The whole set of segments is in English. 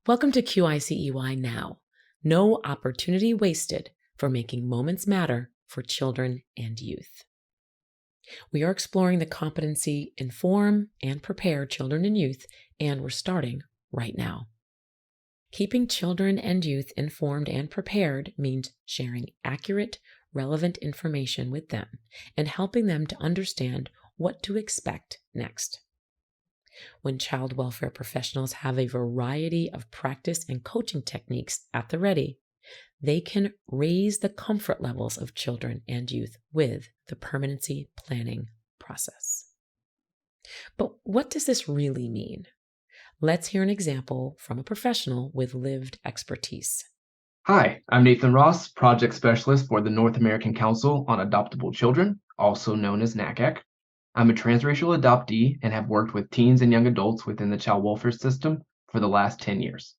Welcome to QIC-EY Now. No opportunity wasted for making moments matter for children and youth. We are exploring the competency inform and prepare children and youth, and we're starting right now. Keeping children and youth informed and prepared means sharing accurate, relevant information with them and helping them to understand what to expect next. When child welfare professionals have a variety of practice and coaching techniques at the ready, they can raise the comfort levels of children and youth with the permanency planning process. But what does this really mean? Let's hear an example from a professional with lived expertise. Hi, I'm Nathan Ross, Project Specialist for the North American Council on Adoptable Children, also known as NACAC. I'm a transracial adoptee and have worked with teens and young adults within the child welfare system for the last 10 years.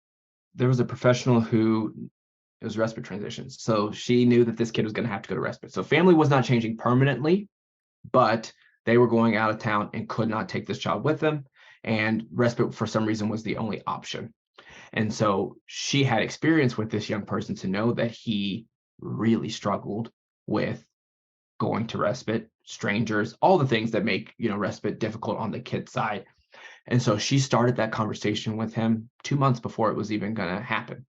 There was a professional who it was respite transitions. So she knew that this kid was going to have to go to respite. So family was not changing permanently, but they were going out of town and could not take this child with them. And respite, for some reason, was the only option. And so she had experience with this young person to know that he really struggled with going to respite, strangers, all the things that make, respite difficult on the kid's side. And so she started that conversation with him 2 months before it was even going to happen.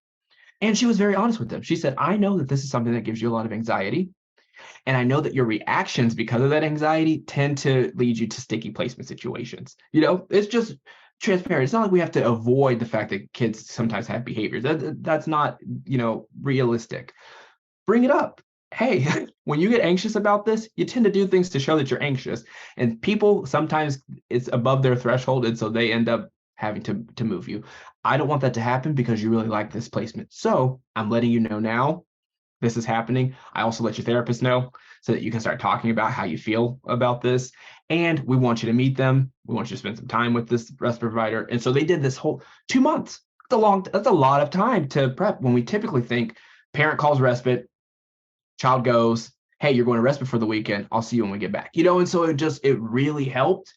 And she was very honest with him. She said, I know that this is something that gives you a lot of anxiety. And I know that your reactions because of that anxiety tend to lead you to sticky placement situations. It's just transparent. It's not like we have to avoid the fact that kids sometimes have behaviors. That's not, realistic. Bring it up. Hey, when you get anxious about this, you tend to do things to show that you're anxious. And people sometimes it's above their threshold, and so they end up having to move you. I don't want that to happen because you really like this placement. So I'm letting you know now this is happening. I also let your therapist know so that you can start talking about how you feel about this. And we want you to meet them. We want you to spend some time with this respite provider. And so they did this whole 2 months. That's a lot of time to prep when we typically think parent calls respite, child goes, hey, you're going to respite for the weekend. I'll see you when we get back. And so it really helped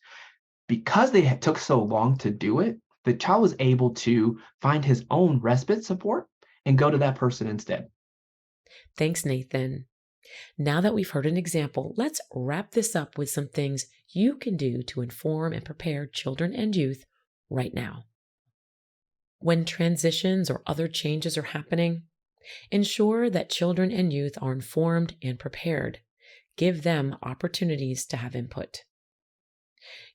because they took so long to do it. The child was able to find his own respite support and go to that person instead. Thanks, Nathan. Now that we've heard an example, let's wrap this up with some things you can do to inform and prepare children and youth right now. When transitions or other changes are happening, ensure that children and youth are informed and prepared. Give them opportunities to have input.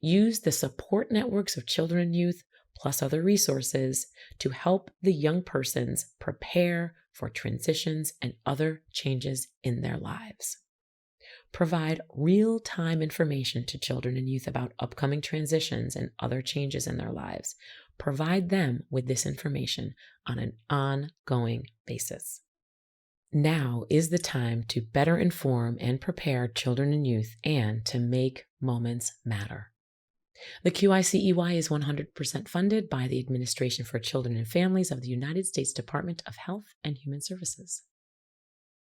Use the support networks of children and youth, plus other resources, to help the young persons prepare for transitions and other changes in their lives. Provide real-time information to children and youth about upcoming transitions and other changes in their lives. Provide them with this information on an ongoing basis. Now is the time to better inform and prepare children and youth and to make moments matter. The QIC-EY is 100% funded by the Administration for Children and Families of the United States Department of Health and Human Services.